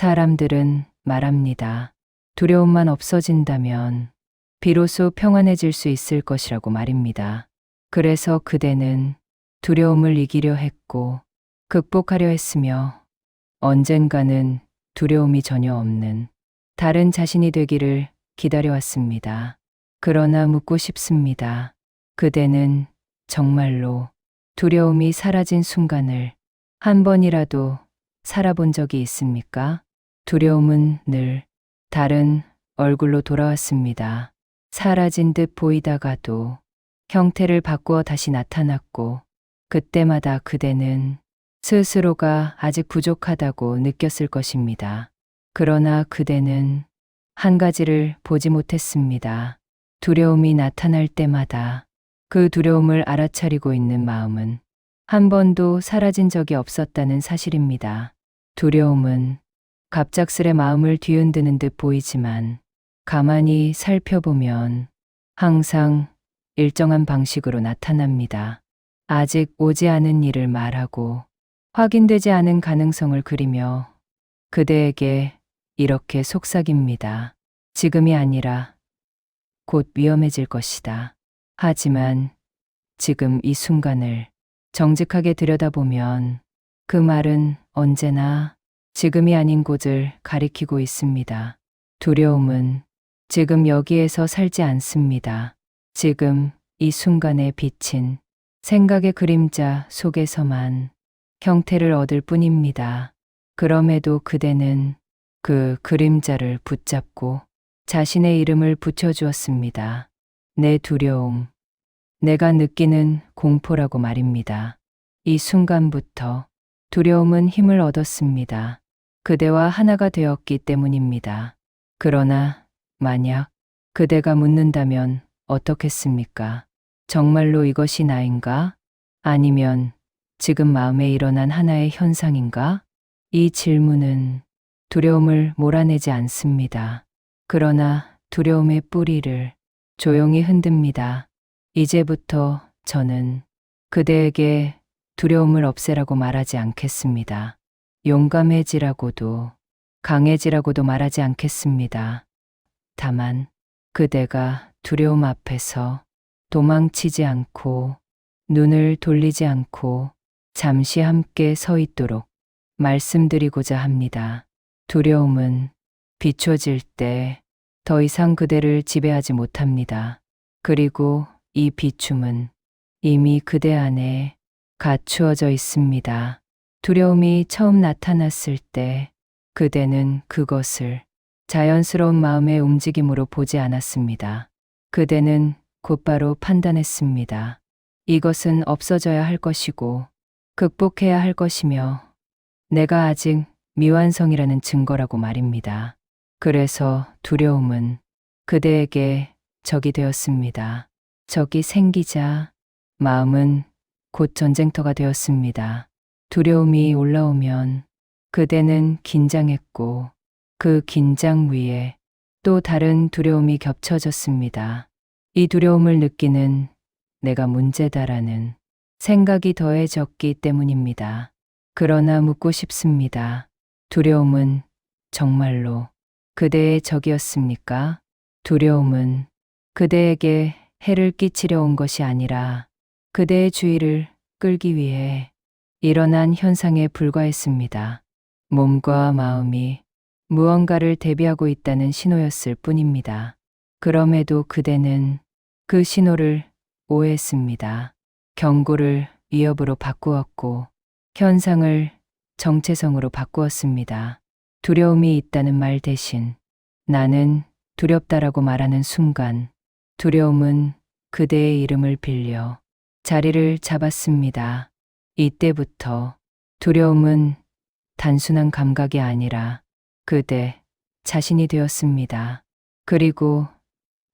사람들은 말합니다. 두려움만 없어진다면 비로소 평안해질 수 있을 것이라고 말입니다. 그래서 그대는 두려움을 이기려 했고 극복하려 했으며 언젠가는 두려움이 전혀 없는 다른 자신이 되기를 기다려왔습니다. 그러나 묻고 싶습니다. 그대는 정말로 두려움이 사라진 순간을 한 번이라도 살아본 적이 있습니까? 두려움은 늘 다른 얼굴로 돌아왔습니다. 사라진 듯 보이다가도 형태를 바꾸어 다시 나타났고 그때마다 그대는 스스로가 아직 부족하다고 느꼈을 것입니다. 그러나 그대는 한 가지를 보지 못했습니다. 두려움이 나타날 때마다 그 두려움을 알아차리고 있는 마음은 한 번도 사라진 적이 없었다는 사실입니다. 두려움은 갑작스레 마음을 뒤흔드는 듯 보이지만 가만히 살펴보면 항상 일정한 방식으로 나타납니다. 아직 오지 않은 일을 말하고 확인되지 않은 가능성을 그리며 그대에게 이렇게 속삭입니다. 지금이 아니라 곧 위험해질 것이다. 하지만 지금 이 순간을 정직하게 들여다보면 그 말은 언제나 지금이 아닌 곳을 가리키고 있습니다. 두려움은 지금 여기에서 살지 않습니다. 지금 이 순간에 비친 생각의 그림자 속에서만 형태를 얻을 뿐입니다. 그럼에도 그대는 그 그림자를 붙잡고 자신의 이름을 붙여주었습니다. 내 두려움, 내가 느끼는 공포라고 말입니다. 이 순간부터 두려움은 힘을 얻었습니다. 그대와 하나가 되었기 때문입니다. 그러나 만약 그대가 묻는다면 어떻겠습니까? 정말로 이것이 나인가? 아니면 지금 마음에 일어난 하나의 현상인가? 이 질문은 두려움을 몰아내지 않습니다. 그러나 두려움의 뿌리를 조용히 흔듭니다. 이제부터 저는 그대에게 두려움을 없애라고 말하지 않겠습니다. 용감해지라고도 강해지라고도 말하지 않겠습니다. 다만 그대가 두려움 앞에서 도망치지 않고 눈을 돌리지 않고 잠시 함께 서 있도록 말씀드리고자 합니다. 두려움은 비춰질 때 더 이상 그대를 지배하지 못합니다. 그리고 이 비춤은 이미 그대 안에 갖추어져 있습니다. 두려움이 처음 나타났을 때 그대는 그것을 자연스러운 마음의 움직임으로 보지 않았습니다. 그대는 곧바로 판단했습니다. 이것은 없어져야 할 것이고 극복해야 할 것이며 내가 아직 미완성이라는 증거라고 말입니다. 그래서 두려움은 그대에게 적이 되었습니다. 적이 생기자 마음은 곧 전쟁터가 되었습니다. 두려움이 올라오면 그대는 긴장했고 그 긴장 위에 또 다른 두려움이 겹쳐졌습니다. 이 두려움을 느끼는 내가 문제다라는 생각이 더해졌기 때문입니다. 그러나 묻고 싶습니다. 두려움은 정말로 그대의 적이었습니까? 두려움은 그대에게 해를 끼치려 온 것이 아니라 그대의 주의를 끌기 위해 일어난 현상에 불과했습니다. 몸과 마음이 무언가를 대비하고 있다는 신호였을 뿐입니다. 그럼에도 그대는 그 신호를 오해했습니다. 경고를 위협으로 바꾸었고 현상을 정체성으로 바꾸었습니다. 두려움이 있다는 말 대신 나는 두렵다라고 말하는 순간 두려움은 그대의 이름을 빌려 자리를 잡았습니다. 이때부터 두려움은 단순한 감각이 아니라 그대 자신이 되었습니다. 그리고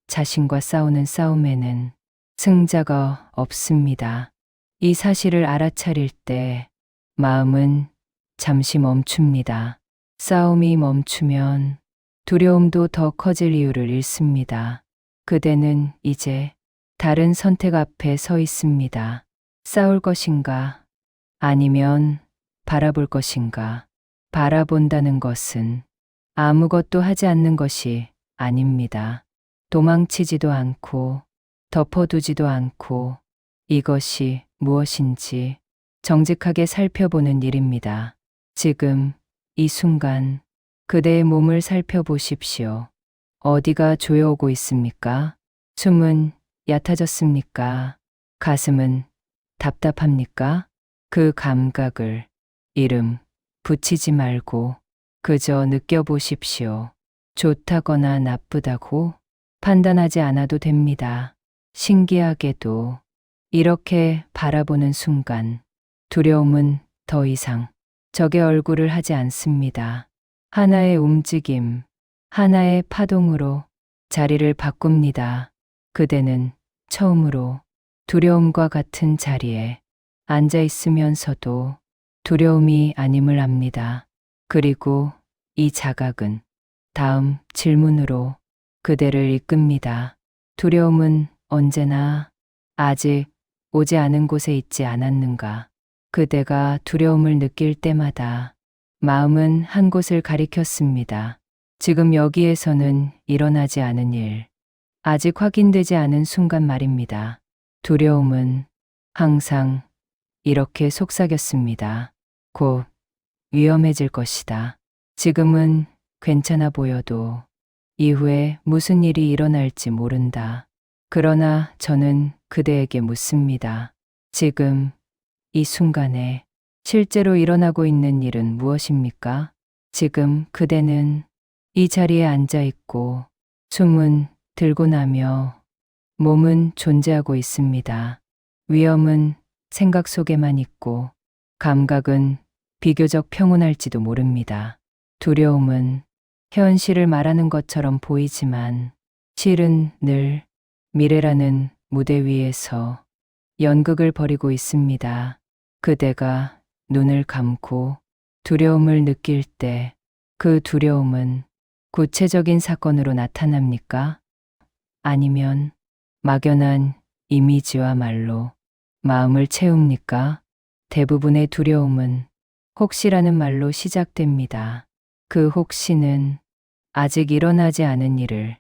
자신과 싸우는 싸움에는 승자가 없습니다. 이 사실을 알아차릴 때 마음은 잠시 멈춥니다. 싸움이 멈추면 두려움도 더 커질 이유를 잃습니다. 그대는 이제 다른 선택 앞에 서 있습니다. 싸울 것인가? 아니면 바라볼 것인가? 바라본다는 것은 아무것도 하지 않는 것이 아닙니다. 도망치지도 않고 덮어두지도 않고 이것이 무엇인지 정직하게 살펴보는 일입니다. 지금 이 순간 그대의 몸을 살펴보십시오. 어디가 조여오고 있습니까? 숨은 얕아졌습니까? 가슴은 답답합니까? 그 감각을 이름 붙이지 말고 그저 느껴보십시오. 좋다거나 나쁘다고 판단하지 않아도 됩니다. 신기하게도 이렇게 바라보는 순간 두려움은 더 이상 적의 얼굴을 하지 않습니다. 하나의 움직임, 하나의 파동으로 자리를 바꿉니다. 그대는 처음으로 두려움과 같은 자리에 앉아 있으면서도 두려움이 아님을 압니다. 그리고 이 자각은 다음 질문으로 그대를 이끕니다. 두려움은 언제나 아직 오지 않은 곳에 있지 않았는가? 그대가 두려움을 느낄 때마다 마음은 한 곳을 가리켰습니다. 지금 여기에서는 일어나지 않은 일, 아직 확인되지 않은 순간 말입니다. 두려움은 항상 이렇게 속삭였습니다. 곧 위험해질 것이다. 지금은 괜찮아 보여도 이후에 무슨 일이 일어날지 모른다. 그러나 저는 그대에게 묻습니다. 지금 이 순간에 실제로 일어나고 있는 일은 무엇입니까? 지금 그대는 이 자리에 앉아 있고 숨은 들고 나며 몸은 존재하고 있습니다. 위험은 생각 속에만 있고 감각은 비교적 평온할지도 모릅니다. 두려움은 현실을 말하는 것처럼 보이지만 실은 늘 미래라는 무대 위에서 연극을 벌이고 있습니다. 그대가 눈을 감고 두려움을 느낄 때 그 두려움은 구체적인 사건으로 나타납니까? 아니면 막연한 이미지와 말로 마음을 채웁니까? 대부분의 두려움은 혹시라는 말로 시작됩니다. 그 혹시는 아직 일어나지 않은 일을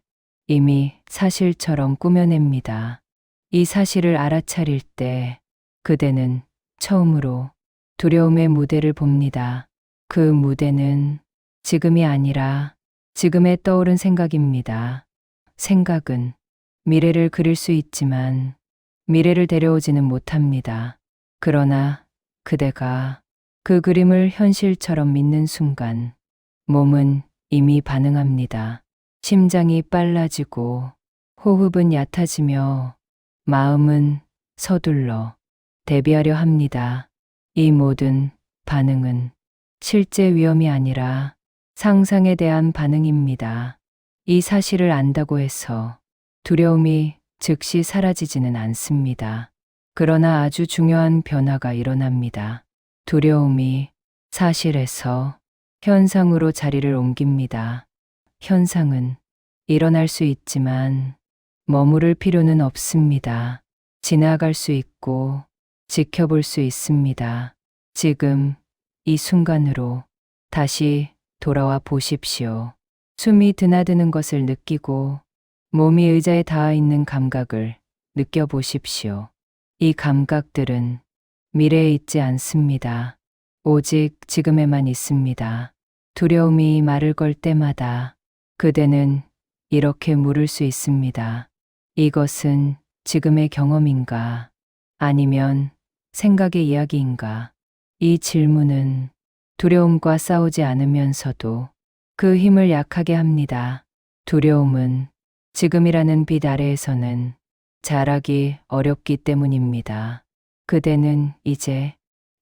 이미 사실처럼 꾸며냅니다. 이 사실을 알아차릴 때 그대는 처음으로 두려움의 무대를 봅니다. 그 무대는 지금이 아니라 지금에 떠오른 생각입니다. 생각은 미래를 그릴 수 있지만 미래를 데려오지는 못합니다. 그러나 그대가 그 그림을 현실처럼 믿는 순간 몸은 이미 반응합니다. 심장이 빨라지고 호흡은 얕아지며 마음은 서둘러 대비하려 합니다. 이 모든 반응은 실제 위험이 아니라 상상에 대한 반응입니다. 이 사실을 안다고 해서 두려움이 즉시 사라지지는 않습니다. 그러나 아주 중요한 변화가 일어납니다. 두려움이 사실에서 현상으로 자리를 옮깁니다. 현상은 일어날 수 있지만 머무를 필요는 없습니다. 지나갈 수 있고 지켜볼 수 있습니다. 지금 이 순간으로 다시 돌아와 보십시오. 숨이 드나드는 것을 느끼고 몸이 의자에 닿아 있는 감각을 느껴보십시오. 이 감각들은 미래에 있지 않습니다. 오직 지금에만 있습니다. 두려움이 말을 걸 때마다 그대는 이렇게 물을 수 있습니다. 이것은 지금의 경험인가? 아니면 생각의 이야기인가? 이 질문은 두려움과 싸우지 않으면서도 그 힘을 약하게 합니다. 두려움은 지금이라는 빛 아래에서는 자라기 어렵기 때문입니다. 그대는 이제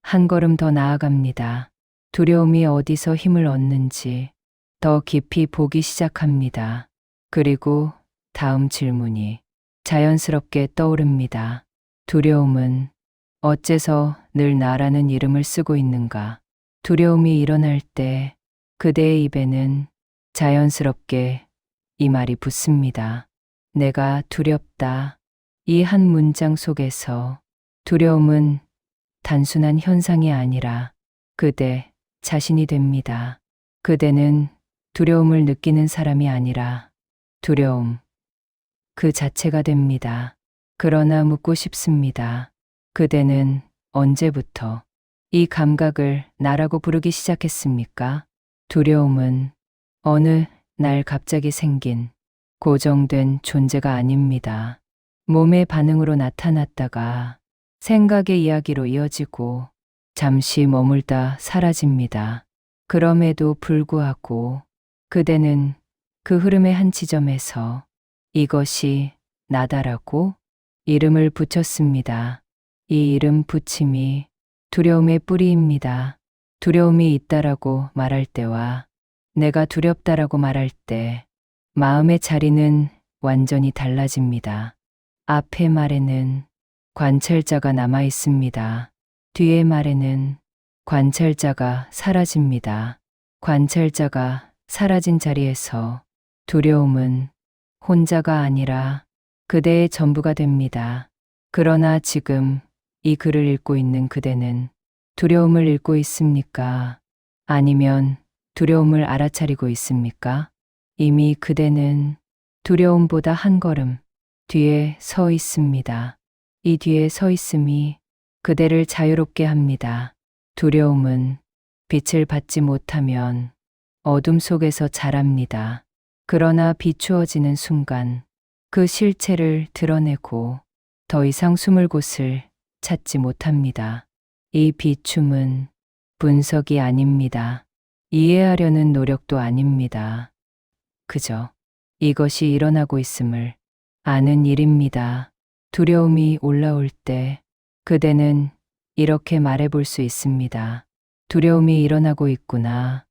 한 걸음 더 나아갑니다. 두려움이 어디서 힘을 얻는지 더 깊이 보기 시작합니다. 그리고 다음 질문이 자연스럽게 떠오릅니다. 두려움은 어째서 늘 나라는 이름을 쓰고 있는가? 두려움이 일어날 때 그대의 입에는 자연스럽게 이 말이 붙습니다. 내가 두렵다. 이 한 문장 속에서 두려움은 단순한 현상이 아니라 그대 자신이 됩니다. 그대는 두려움을 느끼는 사람이 아니라 두려움 그 자체가 됩니다. 그러나 묻고 싶습니다. 그대는 언제부터 이 감각을 나라고 부르기 시작했습니까? 두려움은 어느 날 갑자기 생긴 고정된 존재가 아닙니다. 몸의 반응으로 나타났다가 생각의 이야기로 이어지고 잠시 머물다 사라집니다. 그럼에도 불구하고 그대는 그 흐름의 한 지점에서 이것이 나다라고 이름을 붙였습니다. 이 이름 붙임이 두려움의 뿌리입니다. 두려움이 있다라고 말할 때와 내가 두렵다라고 말할 때 마음의 자리는 완전히 달라집니다. 앞의 말에는 관찰자가 남아 있습니다. 뒤의 말에는 관찰자가 사라집니다. 관찰자가 사라진 자리에서 두려움은 혼자가 아니라 그대의 전부가 됩니다. 그러나 지금 이 글을 읽고 있는 그대는 두려움을 읽고 있습니까? 아니면 두려움을 알아차리고 있습니까? 이미 그대는 두려움보다 한 걸음 뒤에 서 있습니다. 이 뒤에 서 있음이 그대를 자유롭게 합니다. 두려움은 빛을 받지 못하면 어둠 속에서 자랍니다. 그러나 비추어지는 순간 그 실체를 드러내고 더 이상 숨을 곳을 찾지 못합니다. 이 비춤은 분석이 아닙니다. 이해하려는 노력도 아닙니다. 그저 이것이 일어나고 있음을 아는 일입니다. 두려움이 올라올 때 그대는 이렇게 말해볼 수 있습니다. 두려움이 일어나고 있구나.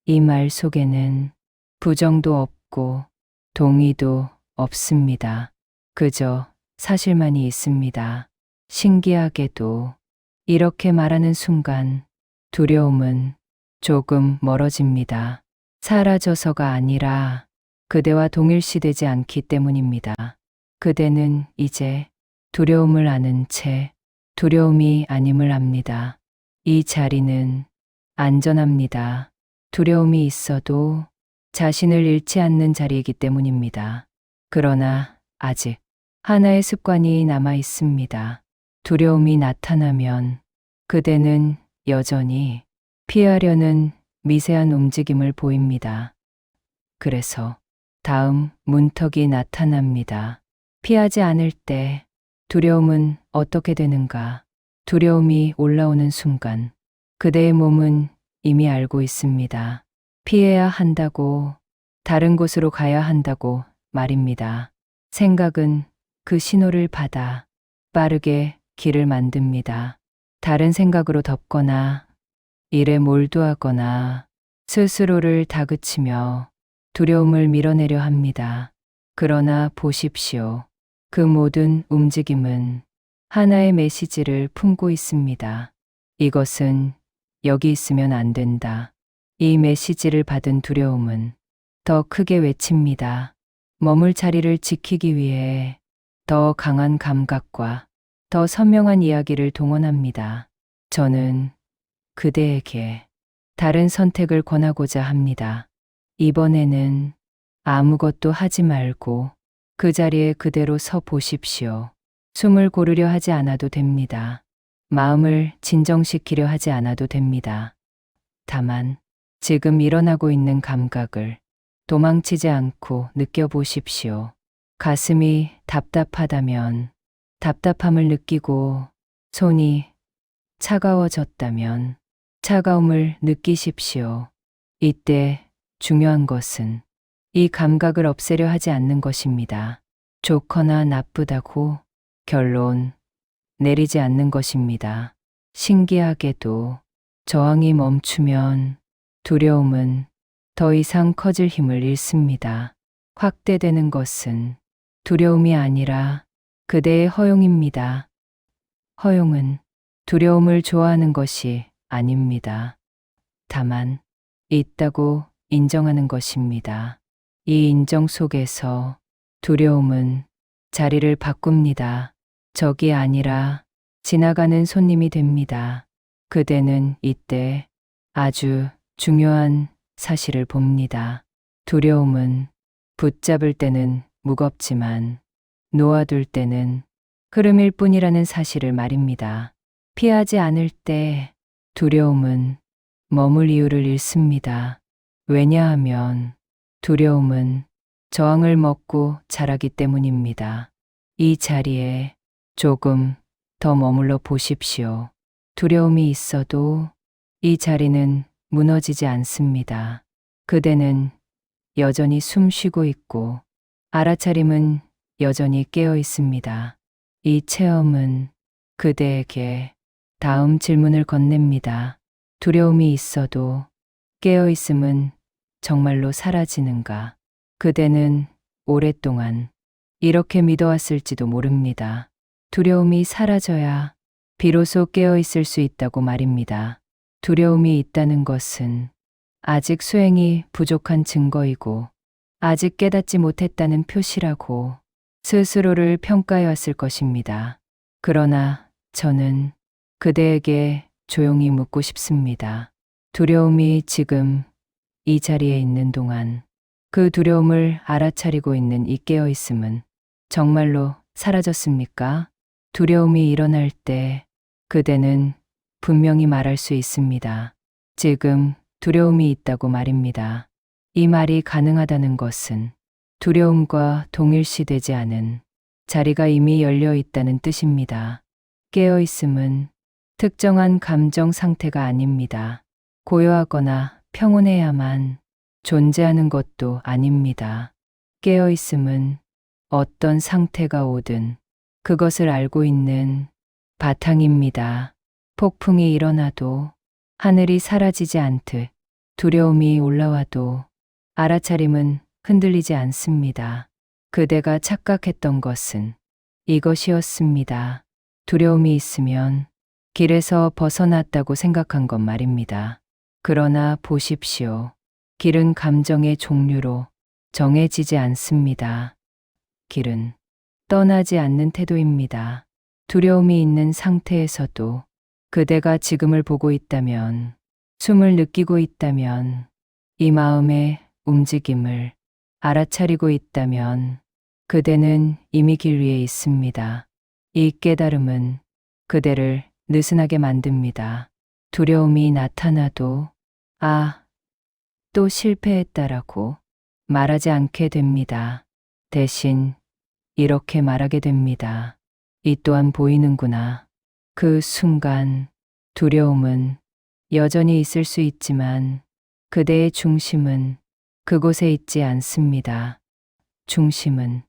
이 말 속에는 부정도 없고 동의도 없습니다. 그저 사실만이 있습니다. 신기하게도 이렇게 말하는 순간 두려움은 조금 멀어집니다. 사라져서가 아니라 그대와 동일시되지 않기 때문입니다. 그대는 이제 두려움을 아는 채 두려움이 아님을 압니다. 이 자리는 안전합니다. 두려움이 있어도 자신을 잃지 않는 자리이기 때문입니다. 그러나 아직 하나의 습관이 남아 있습니다. 두려움이 나타나면 그대는 여전히 피하려는 미세한 움직임을 보입니다. 그래서 다음 문턱이 나타납니다. 피하지 않을 때 두려움은 어떻게 되는가? 두려움이 올라오는 순간 그대의 몸은 이미 알고 있습니다. 피해야 한다고, 다른 곳으로 가야 한다고 말입니다. 생각은 그 신호를 받아 빠르게 길을 만듭니다. 다른 생각으로 덮거나 일에 몰두하거나 스스로를 다그치며 두려움을 밀어내려 합니다. 그러나 보십시오. 그 모든 움직임은 하나의 메시지를 품고 있습니다. 이것은 여기 있으면 안 된다. 이 메시지를 받은 두려움은 더 크게 외칩니다. 머물 자리를 지키기 위해 더 강한 감각과 더 선명한 이야기를 동원합니다. 저는 그대에게 다른 선택을 권하고자 합니다. 이번에는 아무것도 하지 말고 그 자리에 그대로 서 보십시오. 숨을 고르려 하지 않아도 됩니다. 마음을 진정시키려 하지 않아도 됩니다. 다만 지금 일어나고 있는 감각을 도망치지 않고 느껴보십시오. 가슴이 답답하다면 답답함을 느끼고 손이 차가워졌다면 차가움을 느끼십시오. 이때 중요한 것은 이 감각을 없애려 하지 않는 것입니다. 좋거나 나쁘다고 결론 내리지 않는 것입니다. 신기하게도 저항이 멈추면 두려움은 더 이상 커질 힘을 잃습니다. 확대되는 것은 두려움이 아니라 그대의 허용입니다. 허용은 두려움을 좋아하는 것이 아닙니다. 다만 있다고 인정하는 것입니다. 이 인정 속에서 두려움은 자리를 바꿉니다. 적이 아니라 지나가는 손님이 됩니다. 그대는 이때 아주 중요한 사실을 봅니다. 두려움은 붙잡을 때는 무겁지만 놓아둘 때는 흐름일 뿐이라는 사실을 말입니다. 피하지 않을 때 두려움은 머물 이유를 잃습니다. 왜냐하면 두려움은 저항을 먹고 자라기 때문입니다. 이 자리에 조금 더 머물러 보십시오. 두려움이 있어도 이 자리는 무너지지 않습니다. 그대는 여전히 숨 쉬고 있고 알아차림은 여전히 깨어 있습니다. 이 체험은 그대에게 다음 질문을 건넵니다. 두려움이 있어도 깨어 있음은 정말로 사라지는가? 그대는 오랫동안 이렇게 믿어왔을지도 모릅니다. 두려움이 사라져야 비로소 깨어 있을 수 있다고 말입니다. 두려움이 있다는 것은 아직 수행이 부족한 증거이고 아직 깨닫지 못했다는 표시라고 스스로를 평가해 왔을 것입니다. 그러나 저는 그대에게 조용히 묻고 싶습니다. 두려움이 지금 이 자리에 있는 동안 그 두려움을 알아차리고 있는 이 깨어있음은 정말로 사라졌습니까? 두려움이 일어날 때 그대는 분명히 말할 수 있습니다. 지금 두려움이 있다고 말입니다. 이 말이 가능하다는 것은 두려움과 동일시되지 않은 자리가 이미 열려 있다는 뜻입니다. 깨어있음은 특정한 감정 상태가 아닙니다. 고요하거나 평온해야만 존재하는 것도 아닙니다. 깨어있음은 어떤 상태가 오든 그것을 알고 있는 바탕입니다. 폭풍이 일어나도 하늘이 사라지지 않듯 두려움이 올라와도 알아차림은 흔들리지 않습니다. 그대가 착각했던 것은 이것이었습니다. 두려움이 있으면 길에서 벗어났다고 생각한 것 말입니다. 그러나 보십시오. 길은 감정의 종류로 정해지지 않습니다. 길은 떠나지 않는 태도입니다. 두려움이 있는 상태에서도 그대가 지금을 보고 있다면, 숨을 느끼고 있다면, 이 마음의 움직임을 알아차리고 있다면 그대는 이미 길 위에 있습니다. 이 깨달음은 그대를 느슨하게 만듭니다. 두려움이 나타나도 또 실패했다라고 말하지 않게 됩니다. 대신 이렇게 말하게 됩니다. 이 또한 보이는구나. 그 순간 두려움은 여전히 있을 수 있지만 그대의 중심은 그곳에 있지 않습니다. 중심은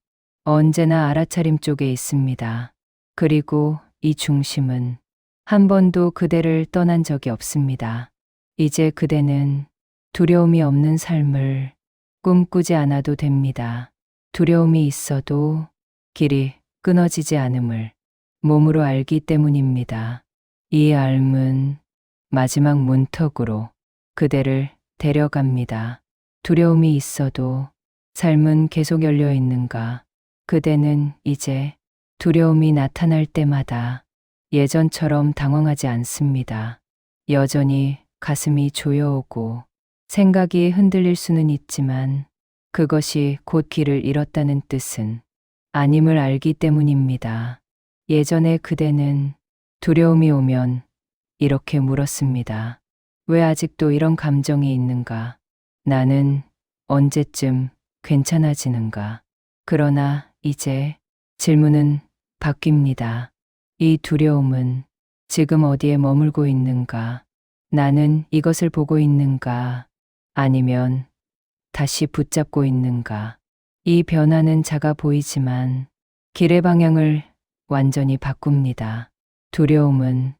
언제나 알아차림 쪽에 있습니다. 그리고 이 중심은 한 번도 그대를 떠난 적이 없습니다. 이제 그대는 두려움이 없는 삶을 꿈꾸지 않아도 됩니다. 두려움이 있어도 길이 끊어지지 않음을 몸으로 알기 때문입니다. 이 알문 마지막 문턱으로 그대를 데려갑니다. 두려움이 있어도 삶은 계속 열려 있는가? 그대는 이제 두려움이 나타날 때마다 예전처럼 당황하지 않습니다. 여전히 가슴이 조여오고 생각이 흔들릴 수는 있지만 그것이 곧 길을 잃었다는 뜻은 아님을 알기 때문입니다. 예전에 그대는 두려움이 오면 이렇게 물었습니다. 왜 아직도 이런 감정이 있는가? 나는 언제쯤 괜찮아지는가? 그러나 이제 질문은 바뀝니다. 이 두려움은 지금 어디에 머물고 있는가? 나는 이것을 보고 있는가? 아니면 다시 붙잡고 있는가? 이 변화는 작아 보이지만 길의 방향을 완전히 바꿉니다. 두려움은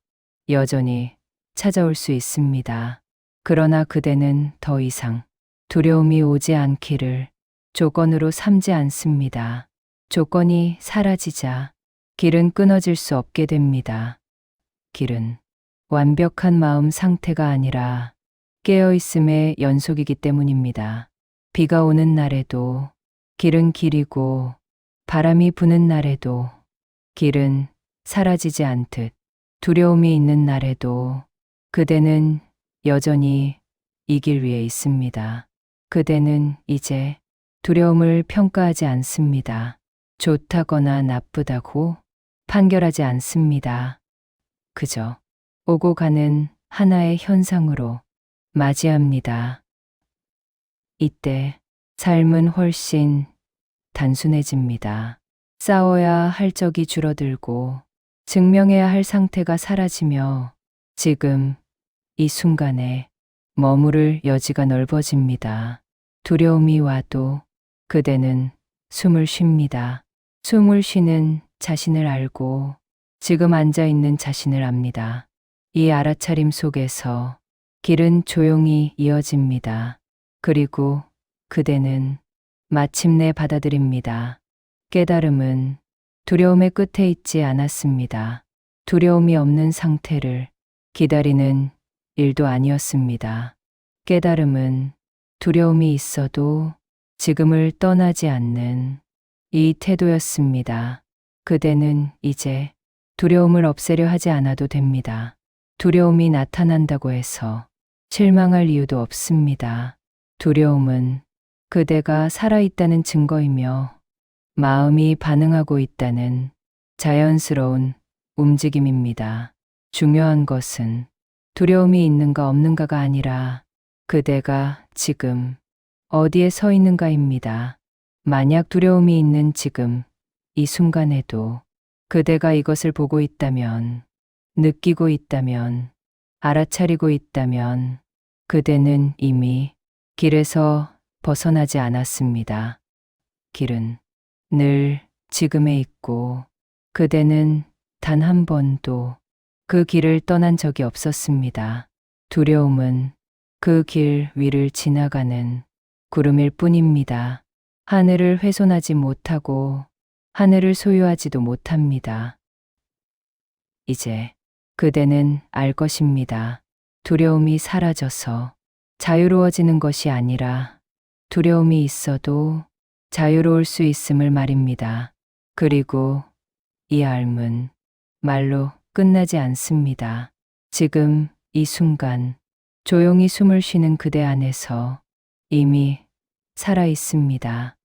여전히 찾아올 수 있습니다. 그러나 그대는 더 이상 두려움이 오지 않기를 조건으로 삼지 않습니다. 조건이 사라지자 길은 끊어질 수 없게 됩니다. 길은 완벽한 마음 상태가 아니라 깨어있음의 연속이기 때문입니다. 비가 오는 날에도 길은 길이고 바람이 부는 날에도 길은 사라지지 않듯 두려움이 있는 날에도 그대는 여전히 이 길 위에 있습니다. 그대는 이제 두려움을 평가하지 않습니다. 좋다거나 나쁘다고 판결하지 않습니다. 그저 오고 가는 하나의 현상으로 맞이합니다. 이때 삶은 훨씬 단순해집니다. 싸워야 할 적이 줄어들고 증명해야 할 상태가 사라지며 지금 이 순간에 머무를 여지가 넓어집니다. 두려움이 와도 그대는 숨을 쉽니다. 숨을 쉬는 자신을 알고 지금 앉아 있는 자신을 압니다. 이 알아차림 속에서 길은 조용히 이어집니다. 그리고 그대는 마침내 받아들입니다. 깨달음은 두려움의 끝에 있지 않았습니다. 두려움이 없는 상태를 기다리는 일도 아니었습니다. 깨달음은 두려움이 있어도 지금을 떠나지 않는 이 태도였습니다. 그대는 이제 두려움을 없애려 하지 않아도 됩니다. 두려움이 나타난다고 해서 실망할 이유도 없습니다. 두려움은 그대가 살아있다는 증거이며 마음이 반응하고 있다는 자연스러운 움직임입니다. 중요한 것은 두려움이 있는가 없는가가 아니라 그대가 지금 어디에 서 있는가입니다. 만약 두려움이 있는 지금 이 순간에도 그대가 이것을 보고 있다면, 느끼고 있다면, 알아차리고 있다면 그대는 이미 길에서 벗어나지 않았습니다. 길은 늘 지금에 있고 그대는 단 한 번도 그 길을 떠난 적이 없었습니다. 두려움은 그 길 위를 지나가는 구름일 뿐입니다. 하늘을 훼손하지 못하고 하늘을 소유하지도 못합니다. 이제 그대는 알 것입니다. 두려움이 사라져서 자유로워지는 것이 아니라 두려움이 있어도 자유로울 수 있음을 말입니다. 그리고 이 알문 말로 끝나지 않습니다. 지금 이 순간 조용히 숨을 쉬는 그대 안에서 이미 살아 있습니다.